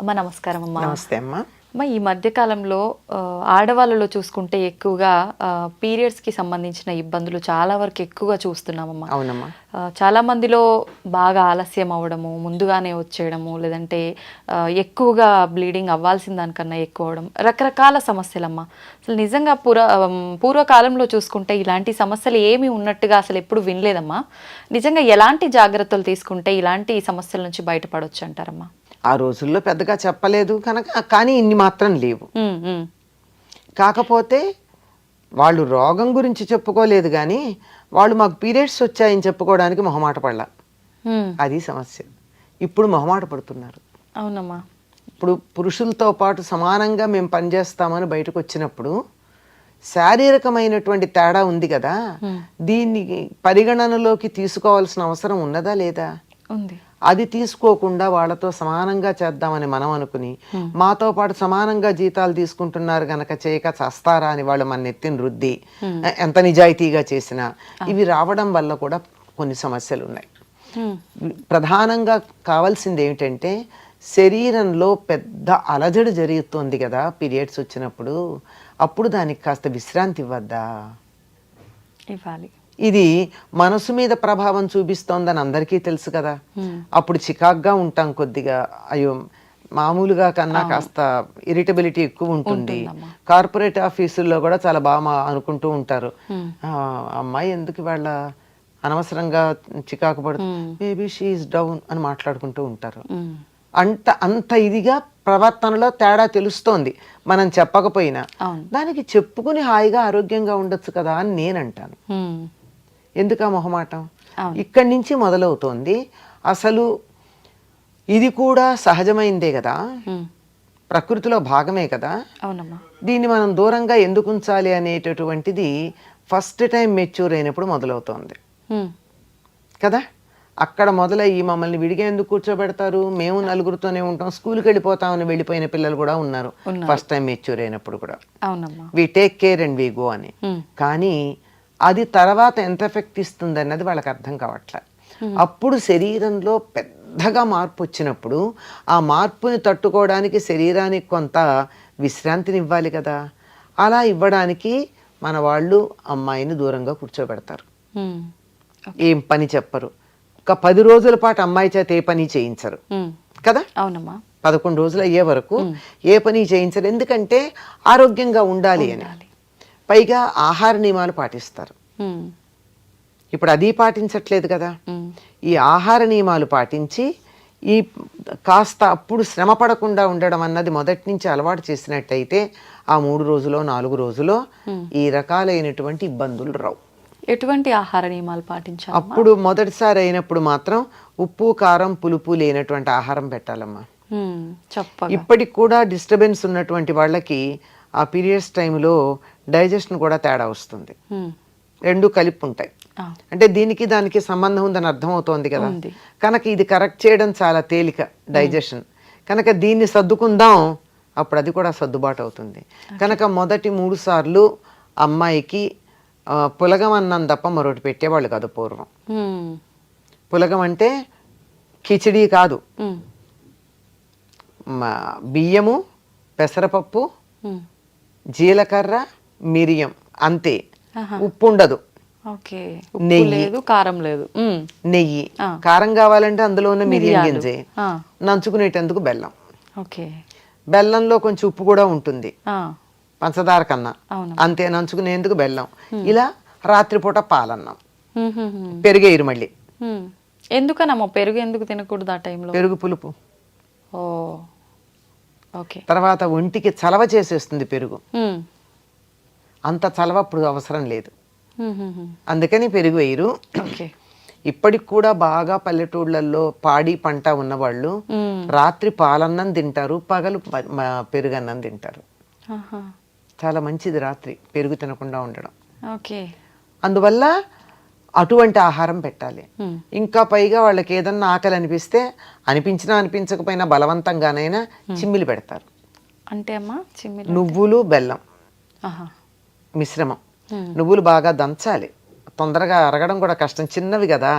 అమ్మ నమస్కారం అమ్మా. నమస్తే అమ్మా. అమ్మ ఈ మధ్య కాలంలో ఆడవాళ్ళలో చూసుకుంటే ఎక్కువగా పీరియడ్స్కి సంబంధించిన ఇబ్బందులు చాలా వరకు ఎక్కువగా చూస్తున్నామమ్మా. అవునమ్మా. చాలా మందిలో బాగా ఆలస్యం అవ్వడము, ముందుగానే వచ్చేయడము, లేదంటే ఎక్కువగా బ్లీడింగ్ అవ్వాల్సిన దానికన్నా ఎక్కువ అవడం, రకరకాల సమస్యలమ్మా. అసలు నిజంగా పూర్వకాలంలో చూసుకుంటే ఇలాంటి సమస్యలు ఏమీ ఉన్నట్టుగా అసలు ఎప్పుడు వినలేదమ్మా. నిజంగా ఎలాంటి జాగ్రత్తలు తీసుకుంటే ఇలాంటి సమస్యల నుంచి బయటపడవచ్చు అంటారమ్మా? ఆ రోజుల్లో పెద్దగా చెప్పలేదు కనుక, కానీ ఇన్ని మాత్రం లేవు. కాకపోతే వాళ్ళు రోగం గురించి చెప్పుకోలేదు, కానీ వాళ్ళు మాకు పీరియడ్స్ వచ్చాయని చెప్పుకోవడానికి మొహమాట పడలా. అది సమస్య. ఇప్పుడు మొహమాట పడుతున్నారు. అవునమ్మా. ఇప్పుడు పురుషులతో పాటు సమానంగా మేము పనిచేస్తామని బయటకు వచ్చినప్పుడు శారీరకమైనటువంటి తేడా ఉంది కదా, దీన్ని పరిగణనలోకి తీసుకోవాల్సిన అవసరం ఉన్నదా లేదా? ఉంది. అది తీసుకోకుండా వాళ్ళతో సమానంగా చేద్దామని మనం అనుకుని, మాతో పాటు సమానంగా జీతాలు తీసుకుంటున్నారు గనక చేయక చస్తారా అని వాళ్ళు మన నెత్తిని రుద్ది ఎంత నిజాయితీగా చేసినా ఇవి రావడం వల్ల కూడా కొన్ని సమస్యలు ఉన్నాయి. ప్రధానంగా కావాల్సింది ఏమిటంటే, శరీరంలో పెద్ద అలజడి జరుగుతుంది కదా పీరియడ్స్ వచ్చినప్పుడు, అప్పుడు దానికి కాస్త విశ్రాంతి ఇవ్వద్దా? ఇవ్వాలి. ఇది మనసు మీద ప్రభావం చూపిస్తోందని అందరికీ తెలుసు కదా. అప్పుడు చికాగ్గా ఉంటాం కొద్దిగా, అయ్యో మామూలుగా కన్నా కాస్త ఇరిటబిలిటీ ఎక్కువ ఉంటుంది. కార్పొరేట్ ఆఫీసుల్లో కూడా చాలా బాగా అనుకుంటూ ఉంటారు, అమ్మాయి ఎందుకు వాళ్ళ అనవసరంగా చికాకు పడుతుంది, మేబీ షీఈస్ డౌన్ అని మాట్లాడుకుంటూ ఉంటారు. అంత ఇదిగా ప్రవర్తనలో తేడా తెలుస్తోంది మనం చెప్పకపోయినా. దానికి చెప్పుకుని హాయిగా ఆరోగ్యంగా ఉండొచ్చు కదా అని నేనంటాను. ఎందుకా మొహమాటం? ఇక్కడి నుంచి మొదలవుతోంది. అసలు ఇది కూడా సహజమైందే కదా, ప్రకృతిలో భాగమే కదా. దీన్ని మనం దూరంగా ఎందుకు ఉంచాలి అనేటటువంటిది ఫస్ట్ టైం మెచ్యూర్ అయినప్పుడు మొదలవుతోంది కదా. అక్కడ మొదలయ్యి మమ్మల్ని విడిగా ఎందుకు కూర్చోబెడతారు, మేము నలుగురితోనే ఉంటాం, స్కూల్కి వెళ్ళిపోతామని వెళ్ళిపోయిన పిల్లలు కూడా ఉన్నారు ఫస్ట్ టైం మెచ్యూర్ అయినప్పుడు కూడా. We take care and we go అని. కానీ అది తర్వాత ఎంత ఎఫెక్ట్ ఇస్తుంది అన్నది వాళ్ళకి అర్థం కావట్లే. అప్పుడు శరీరంలో పెద్దగా మార్పు వచ్చినప్పుడు ఆ మార్పుని తట్టుకోవడానికి శరీరానికి కొంత విశ్రాంతిని ఇవ్వాలి కదా. అలా ఇవ్వడానికి మన వాళ్ళు అమ్మాయిని దూరంగా కూర్చోబెడతారు, ఏం పని చెప్పరు. ఒక 10 రోజుల పాటు అమ్మాయి చేత ఏ పని చేయించరు కదా. అవునమ్మా. 11 రోజులు అయ్యే వరకు ఏ పని చేయించరు, ఎందుకంటే ఆరోగ్యంగా ఉండాలి అని. పైగా ఆహార నియమాలు పాటిస్తారు. ఇప్పుడు అది పాటించట్లేదు కదా. ఈ ఆహార నియమాలు పాటించి ఈ కాస్త అప్పుడు శ్రమ పడకుండా ఉండడం అన్నది మొదటి నుంచి అలవాటు చేసినట్టయితే ఆ 3 రోజులో 4 రోజులో ఈ రకాలైనటువంటి ఇబ్బందులు రావు. ఎటువంటి ఆహార నియమాలు పాటించాలి? అప్పుడు మొదటిసారి అయినప్పుడు మాత్రం ఉప్పు కారం పులుపు లేనటువంటి ఆహారం పెట్టాలమ్మా. ఇప్పటికి కూడా డిస్టర్బెన్స్ ఉన్నటువంటి వాళ్ళకి ఆ పీరియడ్స్ టైంలో డైజెషన్ కూడా తేడా వస్తుంది. రెండు కలిపి ఉంటాయి. అంటే దీనికి దానికి సంబంధం ఉందని అర్థమవుతోంది కదా. కనుక ఇది కరెక్ట్ చేయడం చాలా తేలిక డైజెషన్. కనుక దీన్ని సర్దుకుందాం, అప్పుడు అది కూడా సర్దుబాటు అవుతుంది. కనుక మొదటి 3 సార్లు అమ్మాయికి పులగం అన్నం తప్ప మరొకటి పెట్టేవాళ్ళు కాదు పూర్వం. పులగం అంటే కిచిడీ కాదు, బియ్యము, పెసరపప్పు, జీలకర్ర, మిరియం అంతే, ఉప్పు ఉండదు, నెయ్యి, కారం లేదు. నెయ్యి, కారం కావాలంటే అందులో ఉన్న మిరియం గింజే, నంచుకునేటందుకు బెల్లం. బెల్లంలో కొంచెం ఉప్పు కూడా ఉంటుంది పంచదార కన్నా, అంతే, నంచుకునేందుకు బెల్లం. ఇలా రాత్రిపూట పాలన్నం, పెరుగేరు మళ్ళీ. ఎందుకనమ్మా పెరుగు ఎందుకు తినకూడదు ఆ టైంలో? పెరుగు పులుపు, తర్వాత ఒంటికి చలవ చేసేస్తుంది పెరుగు. అంత చలవ అప్పుడు అవసరం లేదు, అందుకని పెరుగు వేయరు. ఇప్పటికి కూడా బాగా పల్లెటూళ్ళల్లో పాడి పంట ఉన్నవాళ్ళు రాత్రి పాలన్నం తింటారు, పగలు పెరుగన్నం తింటారు. చాలా మంచిది రాత్రి పెరుగు తినకుండా ఉండడం. అందువల్ల అటువంటి ఆహారం పెట్టాలి. ఇంకా పైగా వాళ్ళకి ఏదన్నా ఆకలి అనిపిస్తే, అనిపించినా అనిపించకపోయినా బలవంతంగానైనా చిమ్మిలి పెడతారు. అంటే అమ్మా చిమ్మిలి, నువ్వులు బెల్లం మిశ్రమం. నువ్వులు బాగా దంచాలి, తొందరగా అరగడం కూడా కష్టం, చిన్నవి కదా.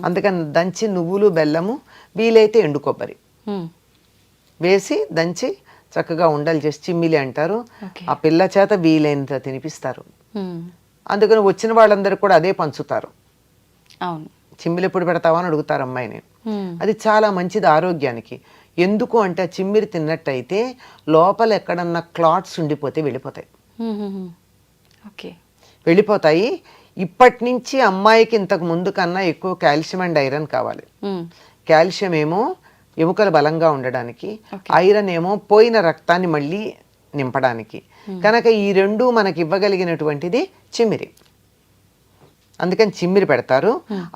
అందుకని దంచి నువ్వులు బెల్లము, వీలైతే ఎండు కొబ్బరి వేసి దంచి చక్కగా ఉండలు చేసి చిమ్మిలి అంటారు. ఓకే. ఆ పిల్ల చేత వీలైనంత తినిపిస్తారు. ఉమ్. అందుకని వచ్చిన వాళ్ళందరూ కూడా అదే పంచుతారు. అవును. చిమ్మిలి ఎప్పుడు పెడతావా అని అడుగుతారు అమ్మాయిని. ఉమ్. అది చాలా మంచిది ఆరోగ్యానికి. ఎందుకు అంటే ఆ చిమ్మిరి తిన్నట్టయితే లోపల ఎక్కడన్నా క్లాట్స్ ఉండిపోతే వెళ్ళిపోతాయి. ఉమ్, ఉమ్, ఉమ్. ఓకే. వెళ్ళిపోతాయి. ఇప్పటి నుంచి అమ్మాయికి ఇంతకు ముందు కన్నా ఎక్కువ కాల్షియం అండ్ ఐరన్ కావాలి. ఉమ్. కాల్షియం ఏమో ఎముకలు బలంగా ఉండడానికి, ఓకే. ఐరన్ ఏమో పోయిన రక్తాన్ని మళ్ళీ నింపడానికి. కనుక ఈ రెండు మనకి ఇవ్వగలిగినటువంటిది చిమ్మిరి. అందుకని చిమ్మిరి పెడతారు.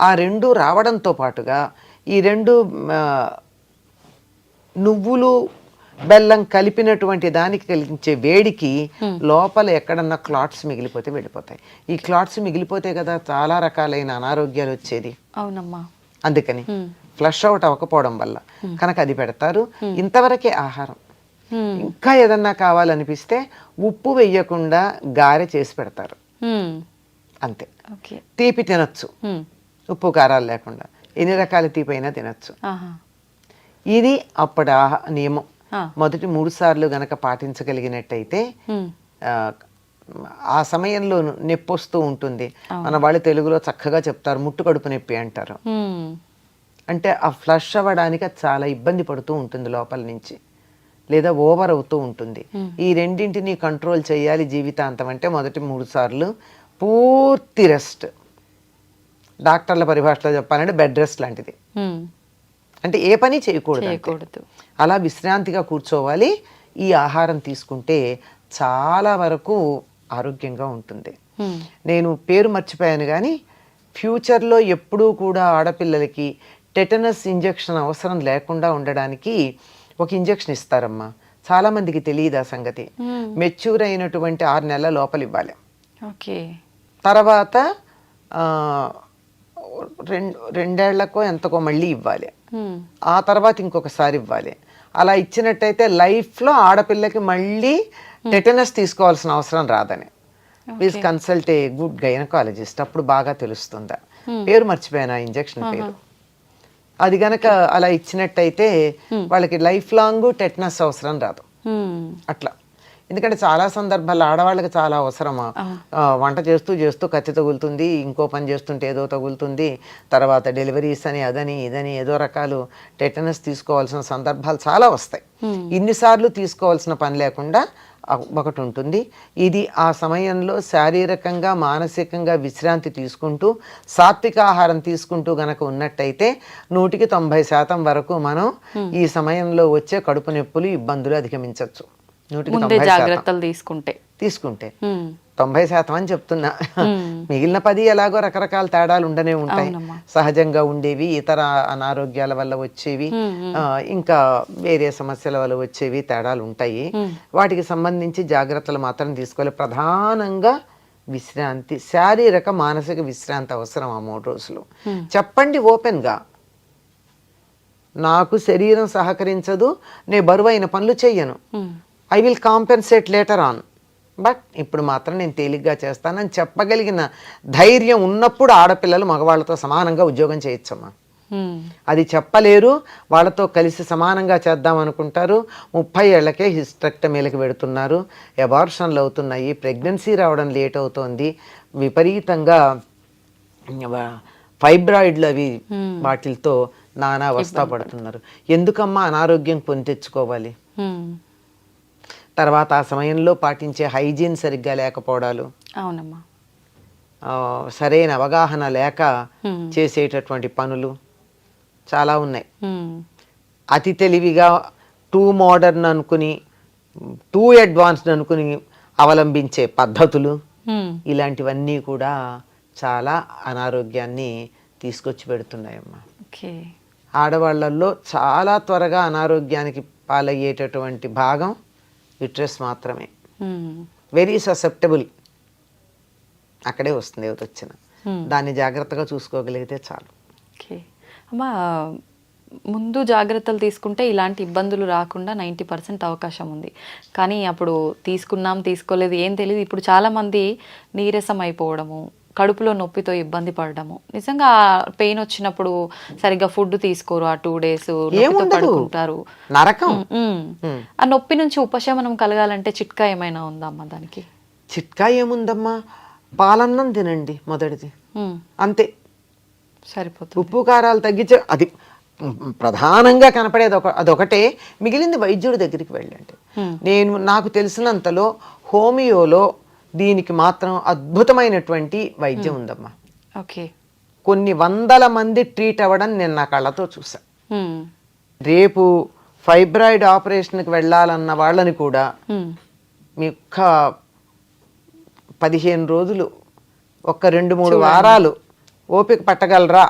ఆ రెండు రావడంతో పాటుగా ఈ రెండు నువ్వులు బెల్లం కలిపినటువంటి దానికి కలిగించే వేడికి లోపల ఎక్కడన్నా క్లాట్స్ మిగిలిపోతే వెళ్ళిపోతాయి. ఈ క్లాట్స్ మిగిలిపోతే కదా చాలా రకాలైన అనారోగ్యాలు వచ్చేది. అవునమ్మా. అందుకని ఫ్లష్ అవుట్ అవ్వకపోవడం వల్ల కనుక అది పెడతారు. ఇంతవరకే ఆహారం. ఇంకా ఏదన్నా కావాలనిపిస్తే ఉప్పు వేయకుండా గారె చేసి పెడతారు. అంతే. ఓకే. తీపి తినొచ్చు, ఉప్పు కారాలు లేకుండా. ఎన్ని రకాల తీపి అయినా తినొచ్చు. ఇది అప్పుడు నియమం. మొదటి 3 సార్లు గనక పాటించగలిగినట్టయితే ఆ సమయంలో నొప్పి వస్తూ ఉంటుంది. మన వాళ్ళు తెలుగులో చక్కగా చెప్తారు, ముట్టు కడుపు నొప్పి అంటారు. అంటే ఆ ఫ్లష్ అవ్వడానికి అది చాలా ఇబ్బంది పడుతూ ఉంటుంది లోపల నుంచి, లేదా ఓవర్ అవుతూ ఉంటుంది. ఈ రెండింటిని కంట్రోల్ చేయాలి జీవితాంతం అంటే మొదటి 3 సార్లు పూర్తి రెస్ట్. డాక్టర్ల పరిభాషలో చెప్పాలంటే బెడ్ రెస్ట్ లాంటిది. అంటే ఏ పని చేయకూడదు, అలా విశ్రాంతిగా కూర్చోవాలి. ఈ ఆహారం తీసుకుంటే చాలా వరకు ఆరోగ్యంగా ఉంటుంది. నేను పేరు మర్చిపోయాను కానీ ఫ్యూచర్లో ఎప్పుడూ కూడా ఆడపిల్లలకి టెటనస్ ఇంజెక్షన్ అవసరం లేకుండా ఉండడానికి ఒక ఇంజెక్షన్ ఇస్తారమ్మా. చాలామందికి తెలియదు ఆ సంగతి. మెచ్యూర్ అయినటువంటి 6 నెలల లోపల ఇవ్వాలి. ఓకే. తర్వాత 2 ఏళ్లకో ఎంతకో మళ్ళీ ఇవ్వాలి. ఆ తర్వాత ఇంకొకసారి ఇవ్వాలి. అలా ఇచ్చినట్టయితే లైఫ్లో ఆడపిల్లకి మళ్ళీ టెటనస్ తీసుకోవాల్సిన అవసరం రాదని. Please consult a good gynaecologist, అప్పుడు బాగా తెలుస్తుందా. పేరు మర్చిపోయాను ఆ ఇంజెక్షన్ పేరు. అది గనక అలా ఇచ్చినట్టయితే వాళ్ళకి లైఫ్ లాంగ్ టెటనస్ అవసరం రాదు. అట్లా. ఎందుకంటే చాలా సందర్భాల్లో ఆడవాళ్ళకి చాలా అవసరమా. వంట చేస్తూ చేస్తూ కత్తి తగులుతుంది, ఇంకో పని చేస్తుంటే ఏదో తగులుతుంది, తర్వాత డెలివరీస్ అని అదని ఇదని ఏదో రకాలు టెటనస్ తీసుకోవాల్సిన సందర్భాలు చాలా వస్తాయి. ఇన్నిసార్లు తీసుకోవాల్సిన పని లేకుండా ఒకటి ఉంటుంది. ఇది ఆ సమయంలో శారీరకంగా మానసికంగా విశ్రాంతి తీసుకుంటూ సాత్విక ఆహారం తీసుకుంటూ గనక ఉన్నట్టయితే 100% వరకు మనం ఈ సమయంలో వచ్చే కడుపు నొప్పులు ఇబ్బందులు అధిగమించవచ్చు. జాగ్రత్తలు తీసుకుంటే 90% అని చెప్తున్నా. మిగిలిన 10 ఎలాగో రకరకాల తేడాలు ఉండనే ఉంటాయి. సహజంగా ఉండేవి, ఇతర అనారోగ్యాల వల్ల వచ్చేవి, ఇంకా వేరే సమస్యల వల్ల వచ్చేవి తేడాలు ఉంటాయి. వాటికి సంబంధించి జాగ్రత్తలు మాత్రం తీసుకోవాలి. ప్రధానంగా విశ్రాంతి, శారీరక మానసిక విశ్రాంతి అవసరం ఆ 3 రోజులు. చెప్పండి ఓపెన్గా, నాకు శరీరం సహకరించదు, నేను బరువైన పనులు చెయ్యను, I will compensate later on, but ఇప్పుడు మాత్రం నేను తేలిగ్గా చేస్తానని చెప్పగలిగిన ధైర్యం ఉన్నప్పుడు ఆడపిల్లలు మగవాళ్ళతో సమానంగా ఉద్యోగం చేయొచ్చమ్మా. అది చెప్పలేరు, వాళ్ళతో కలిసి సమానంగా చేద్దాం అనుకుంటారు. 30 ఏళ్లకే హిస్టెక్టమీలకు పెడుతున్నారు, అబార్షన్లు అవుతున్నాయి, ప్రెగ్నెన్సీ రావడం లేట్ అవుతోంది, విపరీతంగా ఫైబ్రాయిడ్లు అవి వాటితో నానా అవస్థ పడుతున్నారు. ఎందుకమ్మా అనారోగ్యం కొని తెచ్చుకోవాలి? తర్వాత ఆ సమయంలో పాటించే హైజీన్ సరిగ్గా లేకపోవడాలు, అవునమ్మా, సరైన అవగాహన లేక చేసేటటువంటి పనులు చాలా ఉన్నాయి. అతి తెలివిగా టూ మోడర్న్ అనుకుని, టూ అడ్వాన్స్డ్ అనుకుని అవలంబించే పద్ధతులు, ఇలాంటివన్నీ కూడా చాలా అనారోగ్యాన్ని తీసుకొచ్చి పెడుతున్నాయమ్మా. ఆడవాళ్ళల్లో చాలా త్వరగా అనారోగ్యానికి పాలయ్యేటటువంటి భాగం యుట్రస్ మాత్రమే. వెరీ ససెప్టబుల్, అక్కడే వస్తుంది ఏది వచ్చిన. దాన్ని జాగ్రత్తగా చూసుకోగలిగితే చాలు. ఓకే అమ్మా, ముందు జాగ్రత్తలు తీసుకుంటే ఇలాంటి ఇబ్బందులు రాకుండా 90% అవకాశం ఉంది. కానీ అప్పుడు తీసుకున్నాం తీసుకోలేదు ఏం తెలియదు. ఇప్పుడు చాలామంది నీరసం అయిపోవడము, కడుపులో నొప్పితో ఇబ్బంది పడడము, నిజంగా పెయిన్ వచ్చినప్పుడు సరిగ్గా ఫుడ్ తీసుకోరు, ఆ 2 days పడుకుంటారు, నరకం. ఆ నొప్పి నుంచి ఉపశమనం కలగాలంటే చిట్కా ఏమైనా ఉందమ్మా దానికి? చిట్కా ఏముందమ్మా, పాలన్నం తినండి మొదటిది, అంతే, సరిపోతుంది. ఉప్పు కారాలు తగ్గించే, అది ప్రధానంగా కనపడేది అదొకటే. మిగిలింది వైద్యుడి దగ్గరికి వెళ్ళండి. నాకు తెలిసినంతలో హోమియోలో దీనికి మాత్రం అద్భుతమైనటువంటి వైద్యం ఉందమ్మా. ఓకే. కొన్ని వందల మంది ట్రీట్ అవ్వడం నేను నా కళ్ళతో చూసా. రేపు ఫైబ్రాయిడ్ ఆపరేషన్కి వెళ్ళాలన్న వాళ్ళని కూడా మీ ఒక్క 15 రోజులు, ఒక్క 2-3 వారాలు ఓపిక పట్టగలరా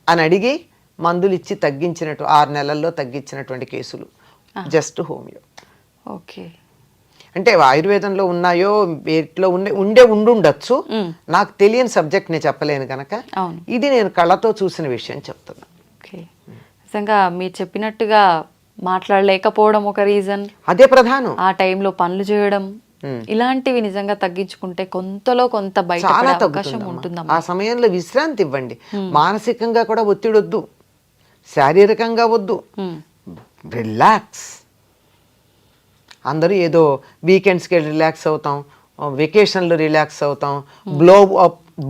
అని అడిగి మందులు ఇచ్చి తగ్గించినట్టు 6 నెలల్లో తగ్గించినటువంటి కేసులు జస్ట్ హోమియో. ఓకే. అంటే ఆయుర్వేదంలో ఉన్నాయో వేటిలో ఉండుండొచ్చు, నాకు తెలియని సబ్జెక్ట్ నేను చెప్పలేను కనుక ఇది నేను కళ్ళతో చూసిన విషయం చెప్తున్నా. ఓకే. నిజంగా మీరు చెప్పినట్టుగా మాట్లాడలేకపోవడం ఒక రీజన్, అదే ప్రధానం. ఆ టైంలో పనులు చేయడం, ఇలాంటివి నిజంగా తగ్గించుకుంటే కొంతలో కొంత బయట అవకాశం ఉంటుందమ్మా. ఆ సమయంలో విశ్రాంతి ఇవ్వండి. మానసికంగా కూడా ఒత్తిడి వద్దు, శారీరకంగా వద్దు, రిలాక్స్. అందరూ ఏదో వీకెండ్స్కి వెళ్ళి రిలాక్స్ అవుతాం, వెకేషన్లో రిలాక్స్ అవుతాం,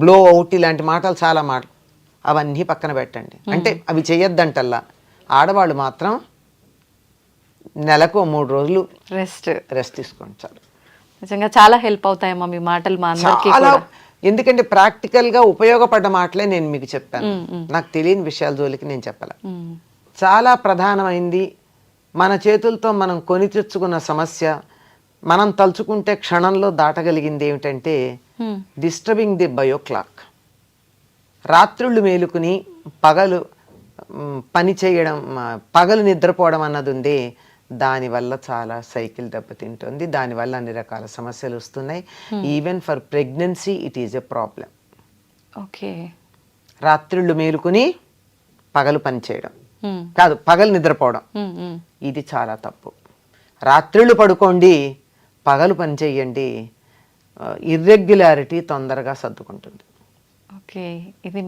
బ్లో అవుట్ ఇలాంటి మాటలు చాలా మాటలు, అవన్నీ పక్కన పెట్టండి. అంటే అవి చేయొద్దంటల్లా. ఆడవాళ్ళు మాత్రం నెలకు 3 రోజులు రెస్ట్ తీసుకోండి చాలు. నిజంగా చాలా హెల్ప్ అవుతాయమ్మా మీ మాటలు మా అందరికీ. ఎందుకంటే ప్రాక్టికల్గా ఉపయోగపడ్డ మాటలే నేను మీకు చెప్పాను, నాకు తెలియని విషయాల జోలికి నేను చెప్పాల. చాలా ప్రధానమైంది, మన చేతులతో మనం కొని తెచ్చుకున్న సమస్య మనం తలుచుకుంటే క్షణంలో దాటగలిగింది ఏమిటంటే డిస్టర్బింగ్ ది బయో క్లాక్. రాత్రుళ్ళు మేలుకుని పగలు పని చేయడం, పగలు నిద్రపోవడం అన్నది ఉంది. దానివల్ల చాలా సైకిల్ దెబ్బతింటుంది, దానివల్ల అన్ని రకాల సమస్యలు వస్తున్నాయి. Even for pregnancy it is a problem. Okay. రాత్రిళ్ళు మేలుకుని పగలు పని చేయడం కాదు, పగలు నిద్రపోవడం, ఇది చాలా తప్పు. రాత్రిళ్ళు పడుకోండి, పగలు పని చేయండి, ఇర్రెగ్యులారిటీ తొందరగా సర్దుకుంటుంది. ఓకే. ఇది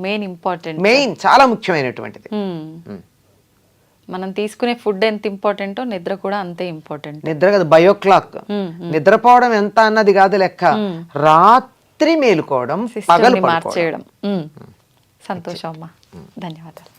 మెయిన్ చాలా ముఖ్యమైనటువంటిది. మనం తీసుకునే ఫుడ్ ఎంత ఇంపార్టెంటో నిద్ర కూడా అంతే ఇంపార్టెంట్. నిద్ర కాదు, బయో క్లాక్. నిద్రపోవడం ఎంత అన్నది కాదు లెక్క, రాత్రి మేలుకోవడం, పగలు మార్చేయడం. సంతోషం అమ్మా, ధన్యవాదాలు.